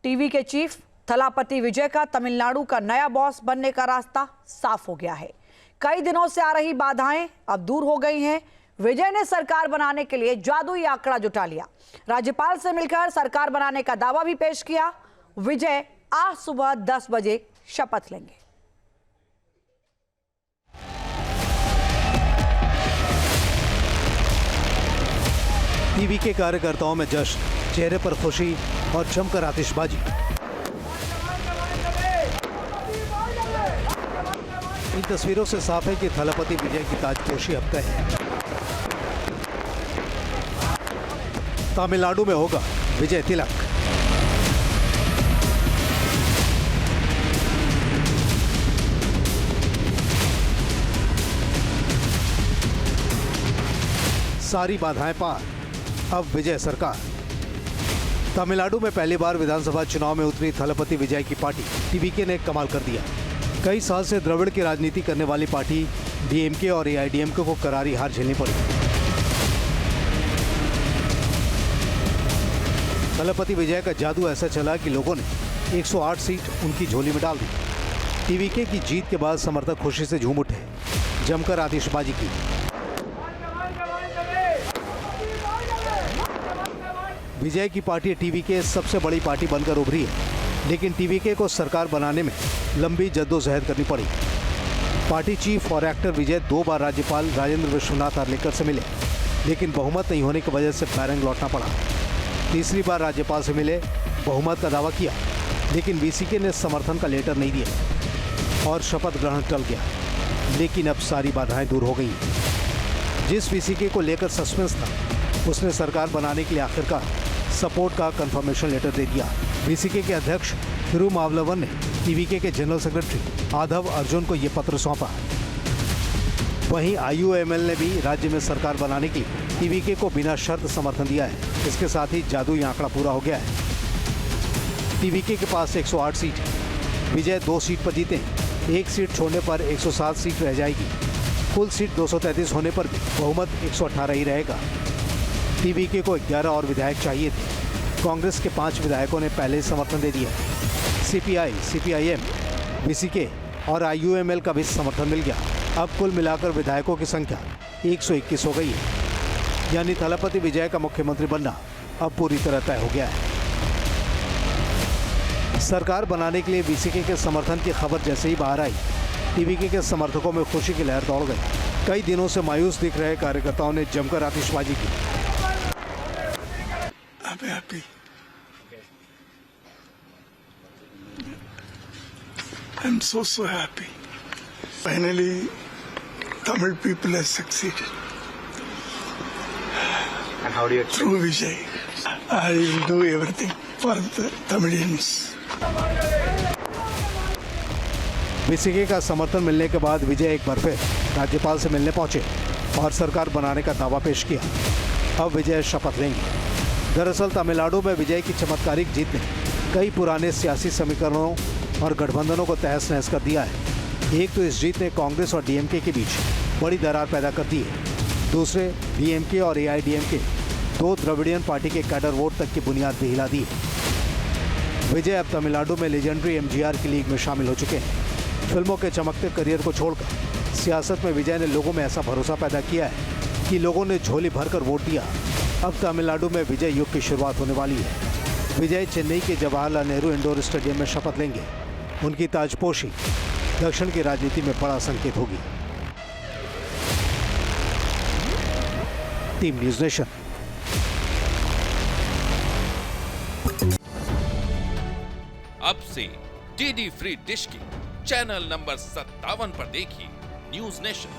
TV के chief Thalapathy विजय का तमिलनाडु का नया बॉस बनने का रास्ता साफ हो गया है। कई दिनों से आ रही बाधाएं अब दूर हो गई हैं। विजय ने सरकार बनाने के लिए जादुई आंकड़ा जुटा लिया। राज्यपाल से मिलकर सरकार बनाने का दावा भी पेश किया। विजय आज सुबह 10 बजे शपथ लेंगे। टीवी के कार्यकर्ताओं में जश्न, चेहरे पर खुशी और जमकर आतिशबाजी। इन तस्वीरों से साफ है कि थलापति विजय की ताजपोशी अब तय है। तमिलनाडु में होगा विजय तिलक। सारी बाधाएं पार, अब विजय सरकार। तमिलनाडु में पहली बार विधानसभा चुनाव में उतरी थलापति विजय की पार्टी टीवीके ने कमाल कर दिया। कई साल से द्रविड़ की राजनीति करने वाली पार्टी डीएमके और एआईडीएमके को करारी हार झेलनी पड़ी। थलापति विजय का जादू ऐसा चला कि लोगों ने 108 सीट उनकी झोली में डाल दी। टीवीके की जीत के बाद समर्थक खुशी से झूम उठे, जमकर आतिशबाजी की। विजय की पार्टी टीवीके सबसे बड़ी पार्टी बनकर उभरी है, लेकिन टीवीके को सरकार बनाने में लंबी जद्दोजहद करनी पड़ी। पार्टी चीफ और एक्टर विजय 2 बार राज्यपाल राजेंद्र विश्वनाथ आर्लेकर से मिले, लेकिन बहुमत नहीं होने की वजह से बैरंग लौटना पड़ा। तीसरी बार राज्यपाल से मिले, बहुमत का दावा किया, लेकिन वीसीके ने समर्थन का लेटर नहीं दिया और शपथ ग्रहण टल गया। लेकिन अब सारी बाधाएं दूर हो गई। जिस वीसीके को लेकर सस्पेंस था, उसने सरकार बनाने के लिए आखिरकार सपोर्ट का कंफर्मेशन लेटर दे दिया। वीसीके के अध्यक्ष तिरुमावलवन ने टीवीके के जनरल सेक्रेटरी आधव अर्जुन को ये पत्र सौंपा। वहीं आईयूएमएल ने भी राज्य में सरकार बनाने के लिए टीवीके को बिना शर्त समर्थन दिया है। इसके साथ ही जादुई आंकड़ा पूरा हो गया है। टीवीके के पास 108 सीट है। विजय 2 सीट पर जीते, 1 सीट छोड़ने पर 107 सीट रह जाएगी। कुल सीट 233 होने पर भी बहुमत 118 ही रहेगा। टीवीके को 11 और विधायक चाहिए थे। कांग्रेस के 5 विधायकों ने पहले ही समर्थन दे दिया। सीपीआई, सीपीआईएम, वीसीके और आईयूएमएल का भी समर्थन मिल गया। अब कुल मिलाकर विधायकों की संख्या 121 हो गई है। यानी थलापति विजय का मुख्यमंत्री बनना अब पूरी तरह तय हो गया है। सरकार बनाने के लिए वीसीके के समर्थन की खबर जैसे ही बाहर आई, टीवीके के समर्थकों में खुशी की लहर दौड़ गई। कई दिनों से मायूस दिख रहे कार्यकर्ताओं ने जमकर आतिशबाजी की। I'm happy. I'm so happy. Finally, Tamil people have succeeded. And how do you expect? Through Vijay, I will do everything for the Tamilians. VCK का समर्थन मिलने के बाद विजय एक बार फिर राज्यपाल से मिलने पहुंचे और सरकार बनाने का दावा पेश किया। अब विजय शपथ लेंगे। दरअसल तमिलनाडु में विजय की चमत्कारिक जीत ने कई पुराने सियासी समीकरणों और गठबंधनों को तहस नहस कर दिया है। एक तो इस जीत ने कांग्रेस और डीएमके के बीच बड़ी दरार पैदा कर दी है। दूसरे, डीएमके और एआईडीएमके 2 द्रविडियन पार्टी के कैडर वोट तक की बुनियाद भी हिला दी है। विजय अब तमिलनाडु में लेजेंडरी एमजीआर की लीग में शामिल हो चुके हैं। फिल्मों के चमकते करियर को छोड़कर सियासत में विजय ने लोगों में ऐसा भरोसा पैदा किया है कि लोगों ने झोली भरकर वोट दिया। अब तमिलनाडु में विजय युग की शुरुआत होने वाली है। विजय चेन्नई के जवाहरलाल नेहरू इंडोर स्टेडियम में शपथ लेंगे। उनकी ताजपोशी दक्षिण की राजनीति में बड़ा संकेत होगी। Team news nation. अब से डीडी फ्री डिश की चैनल नंबर 57 पर देखिए न्यूज़ नेशन।